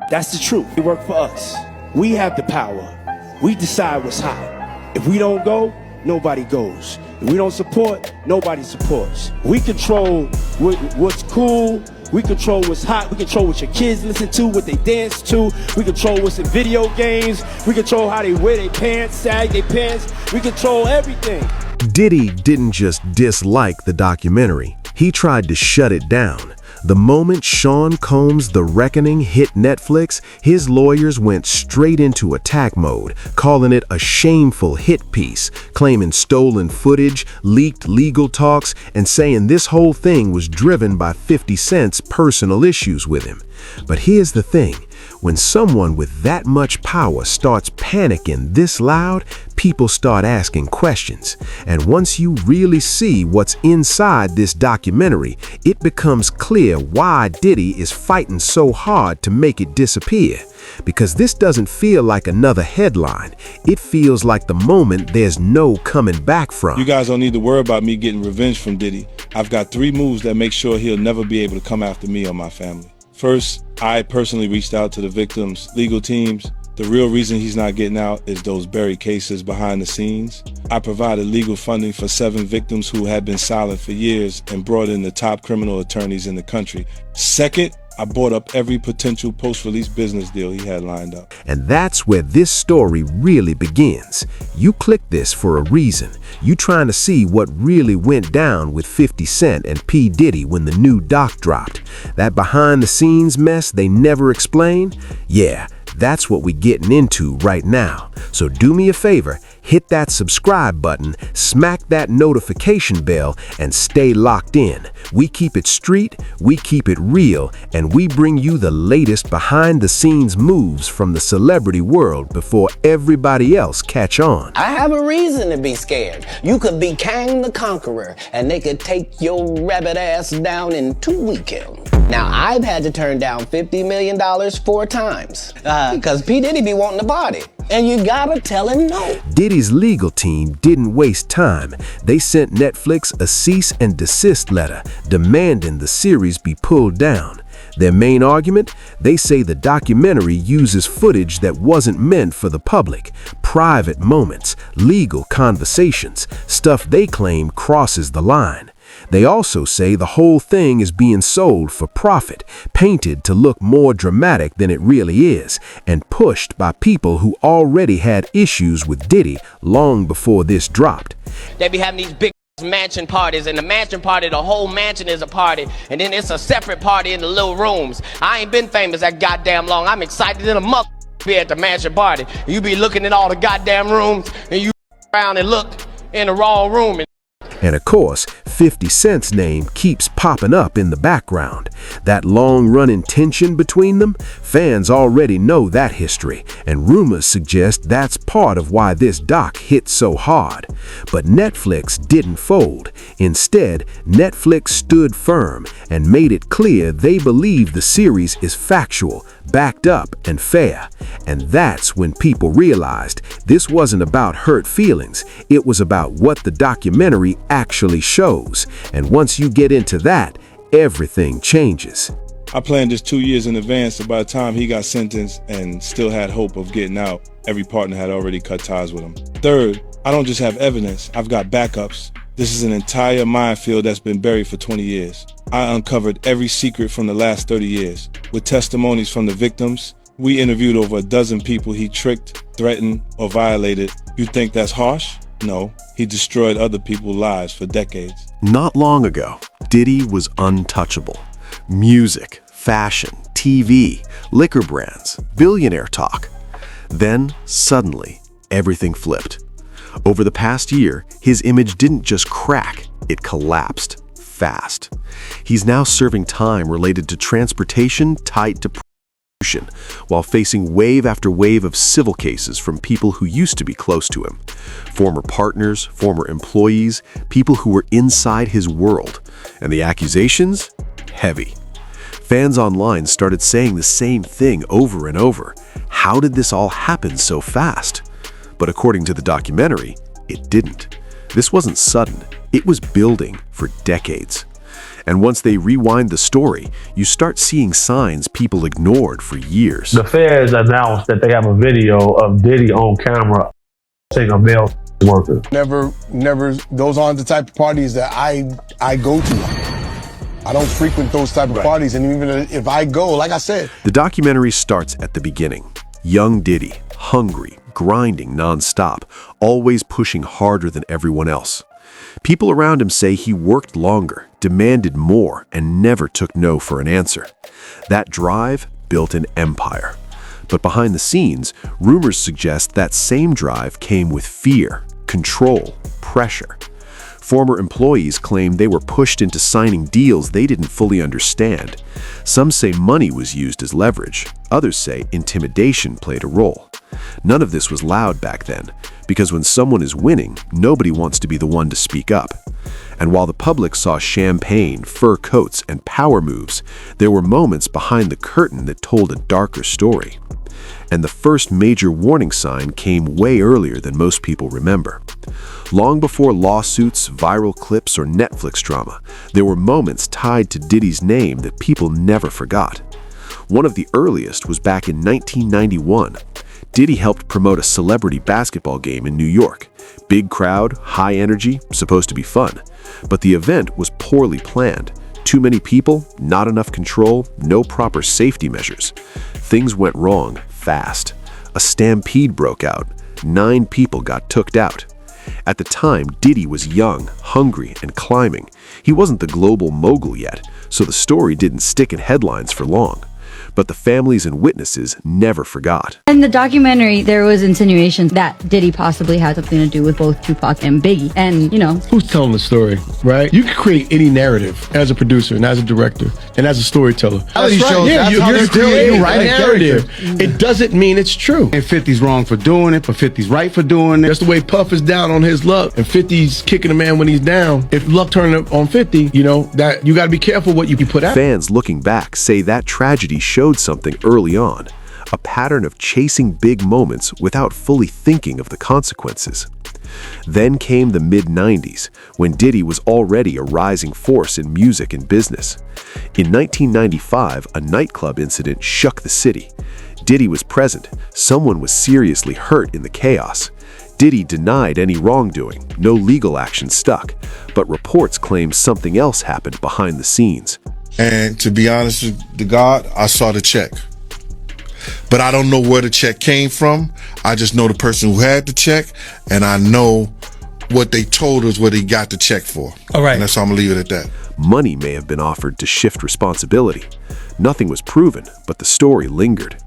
That's the truth. They work for us. We have the power. We decide what's hot. If we don't go, nobody goes. If we don't support, nobody supports. We control what's cool. We control what's hot. We control what your kids listen to, what they dance to. We control what's in video games. We control how they wear their pants, sag their pants. We control everything. Diddy didn't just dislike the documentary. He tried to shut it down. The moment Sean Combs' The Reckoning hit Netflix, his lawyers went straight into attack mode, calling it a shameful hit piece, claiming stolen footage, leaked legal talks, and saying this whole thing was driven by 50 Cent's personal issues with him. But here's the thing. When someone with that much power starts panicking this loud, people start asking questions. And once you really see what's inside this documentary, it becomes clear why Diddy is fighting so hard to make it disappear. Because this doesn't feel like another headline. It feels like the moment there's no coming back from. You guys don't need to worry about me getting revenge from Diddy. I've got 3 moves that make sure he'll never be able to come after me or my family. First, I personally reached out to the victims' legal teams. The real reason he's not getting out is those buried cases behind the scenes. I provided legal funding for 7 victims who had been silent for years and brought in the top criminal attorneys in the country. Second, I bought up every potential post-release business deal he had lined up. And that's where this story really begins. You clicked this for a reason. You trying to see what really went down with 50 Cent and P. Diddy when the new doc dropped. That behind-the-scenes mess they never explained? Yeah, that's what we're getting into right now. So do me a favor, hit that subscribe button, smack that notification bell, and stay locked in. We keep it street, we keep it real, and we bring you the latest behind-the-scenes moves from the celebrity world before everybody else catch on. I have a reason to be scared. You could be Kang the Conqueror, and they could take your rabbit ass down in 2 weekends. Now, I've had to turn down $50 million 4 times, because P. Diddy be wanting to party. And you gotta tell him no. Diddy's legal team didn't waste time. They sent Netflix a cease and desist letter demanding the series be pulled down. Their main argument? They say the documentary uses footage that wasn't meant for the public, private moments, legal conversations, stuff they claim crosses the line. They also say the whole thing is being sold for profit, painted to look more dramatic than it really is, and pushed by people who already had issues with Diddy long before this dropped. They be having these big mansion parties, and the mansion party, the whole mansion is a party, and then it's a separate party in the little rooms. I ain't been famous that goddamn long. I'm excited in a mother be at the mansion party. You be looking in all the goddamn rooms, and you around and look in the wrong room. And of course, 50 Cent's name keeps popping up in the background. That long-running tension between them, fans already know that history, and rumors suggest that's part of why this doc hit so hard. But Netflix didn't fold. Instead, Netflix stood firm and made it clear they believe the series is factual, backed up, and fair. And that's when people realized this wasn't about hurt feelings, it was about what the documentary actually shows. And once you get into that, everything changes. I planned this 2 years in advance, so by the time he got sentenced and still had hope of getting out, every partner had already cut ties with him. Third, I don't just have evidence, I've got backups. This is an entire minefield that's been buried for 20 years. I uncovered every secret from the last 30 years. With testimonies from the victims, we interviewed over a dozen people he tricked, threatened, or violated. You think that's harsh? No, he destroyed other people's lives for decades. Not long ago, Diddy was untouchable. Music, fashion, TV, liquor brands, billionaire talk. Then, suddenly, everything flipped. Over the past year, his image didn't just crack, it collapsed fast. He's now serving time related to transportation tied to prostitution, while facing wave after wave of civil cases from people who used to be close to him. Former partners, former employees, people who were inside his world. And the accusations? Heavy. Fans online started saying the same thing over and over. How did this all happen so fast? But according to the documentary, it didn't. This wasn't sudden. It was building for decades. And once they rewind the story, you start seeing signs people ignored for years. The feds announced that they have a video of Diddy on camera saying a male worker. Never, those aren't the type of parties that I go to. I don't frequent those type of parties, and even if I go, like I said. The documentary starts at the beginning. Young Diddy, hungry, grinding nonstop, always pushing harder than everyone else. People around him say he worked longer, demanded more, and never took no for an answer. That drive built an empire. But behind the scenes, rumors suggest that same drive came with fear, control, pressure. Former employees claim they were pushed into signing deals they didn't fully understand. Some say money was used as leverage. Others say intimidation played a role. None of this was loud back then, because when someone is winning, nobody wants to be the one to speak up. And while the public saw champagne, fur coats, and power moves, there were moments behind the curtain that told a darker story. And the first major warning sign came way earlier than most people remember. Long before lawsuits, viral clips, or Netflix drama, there were moments tied to Diddy's name that people never forgot. One of the earliest was back in 1991. Diddy helped promote a celebrity basketball game in New York. Big crowd, high energy, supposed to be fun. But the event was poorly planned. Too many people, not enough control, no proper safety measures. Things went wrong fast. A stampede broke out. 9 people got tooked out. At the time, Diddy was young, hungry, and climbing. He wasn't the global mogul yet, so the story didn't stick in headlines for long. But the families and witnesses never forgot. In the documentary, there was insinuations that Diddy possibly had something to do with both Tupac and Biggie. And, who's telling the story, right? You can create any narrative as a producer and as a director and as a storyteller. That's right. Yeah, you're creating a narrative. It doesn't mean it's true. And 50's wrong for doing it, but 50's right for doing it. That's the way Puff is down on his luck, and 50's kicking a man when he's down. If luck turned up on 50, that you got to be careful what you put out. Fans looking back say that tragedy showed something early on, a pattern of chasing big moments without fully thinking of the consequences. Then came the mid-90s, when Diddy was already a rising force in music and business. In 1995, a nightclub incident shook the city. Diddy was present. Someone was seriously hurt in the chaos. Diddy denied any wrongdoing. No legal action stuck, but reports claim something else happened behind the scenes. And to be honest with the God, I saw the check. But I don't know where the check came from. I just know the person who had the check, and I know what they told us what he got the check for. All right. And that's how I'm gonna leave it at that. Money may have been offered to shift responsibility. Nothing was proven, but the story lingered.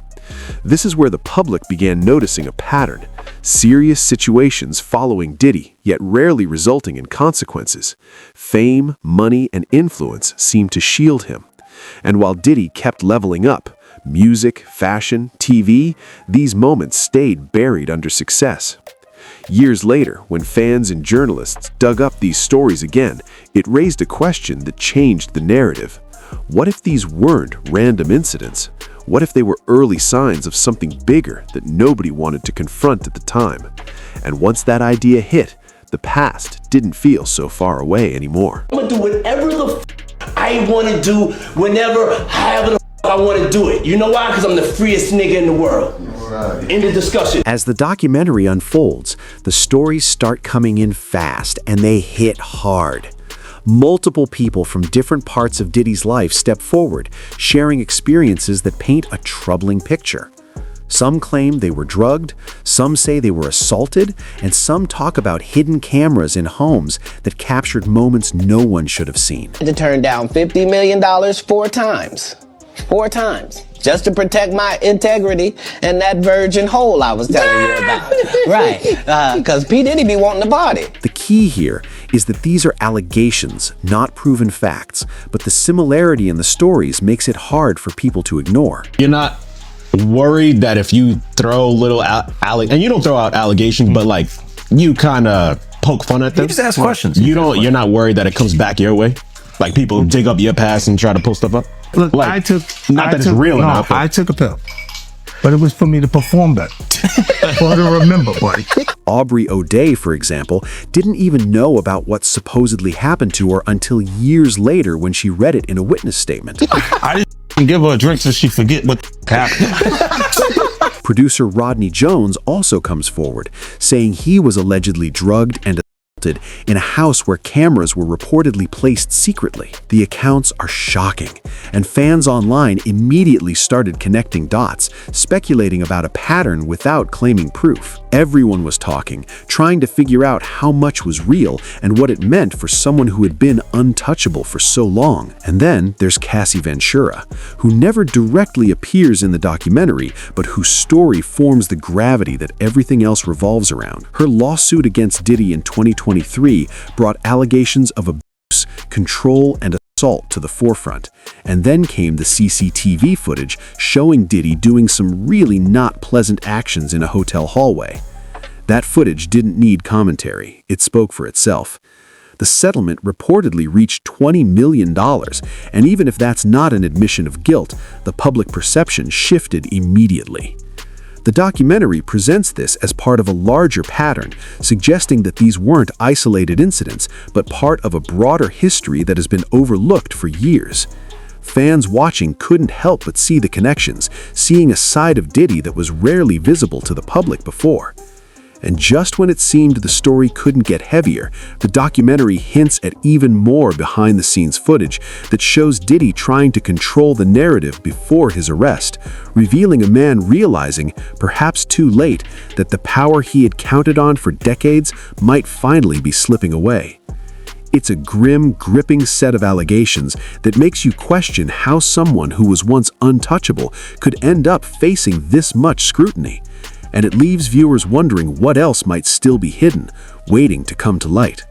This is where the public began noticing a pattern. Serious situations following Diddy, yet rarely resulting in consequences. Fame, money, and influence seemed to shield him. And while Diddy kept leveling up, music, fashion, TV, these moments stayed buried under success. Years later, when fans and journalists dug up these stories again, it raised a question that changed the narrative. What if these weren't random incidents? What if they were early signs of something bigger that nobody wanted to confront at the time? And once that idea hit, the past didn't feel so far away anymore. I'm gonna do whatever the I want to do whenever, however the I want to do it. You know why? Because I'm the freest nigga in the world. End of discussion. As the documentary unfolds, the stories start coming in fast and they hit hard. Multiple people from different parts of Diddy's life step forward, sharing experiences that paint a troubling picture. Some claim they were drugged, some say they were assaulted, and some talk about hidden cameras in homes that captured moments no one should have seen. To turn down $50 million 4 times. 4 times. Just to protect my integrity and that virgin hole I was telling you about. Right. Because P. Diddy be wanting to party. The key here is that these are allegations, not proven facts, but the similarity in the stories makes it hard for people to ignore. You're not worried that if you throw little and you don't throw out allegations, but like you kind of poke fun at them. You just ask questions. You're not worried that it comes back your way? Like people dig up your past and try to pull stuff up? Look, like, I took it's real enough. I took a pill. But it was for me to perform better. For her to remember, buddy. Aubrey O'Day, for example, didn't even know about what supposedly happened to her until years later when she read it in a witness statement. I didn't give her a drink so she forget what happened. Producer Rodney Jones also comes forward, saying he was allegedly drugged and assaulted in a house where cameras were reportedly placed secretly. The accounts are shocking, and fans online immediately started connecting dots, speculating about a pattern without claiming proof. Everyone was talking, trying to figure out how much was real and what it meant for someone who had been untouchable for so long. And then there's Cassie Ventura, who never directly appears in the documentary, but whose story forms the gravity that everything else revolves around. Her lawsuit against Diddy in 2023 brought allegations of abuse, control, and assault to the forefront. And then came the CCTV footage showing Diddy doing some really not pleasant actions in a hotel hallway. That footage didn't need commentary. It spoke for itself. The settlement reportedly reached $20 million, and even if that's not an admission of guilt, the public perception shifted immediately. The documentary presents this as part of a larger pattern, suggesting that these weren't isolated incidents, but part of a broader history that has been overlooked for years. Fans watching couldn't help but see the connections, seeing a side of Diddy that was rarely visible to the public before. And just when it seemed the story couldn't get heavier, the documentary hints at even more behind-the-scenes footage that shows Diddy trying to control the narrative before his arrest, revealing a man realizing, perhaps too late, that the power he had counted on for decades might finally be slipping away. It's a grim, gripping set of allegations that makes you question how someone who was once untouchable could end up facing this much scrutiny. And it leaves viewers wondering what else might still be hidden, waiting to come to light.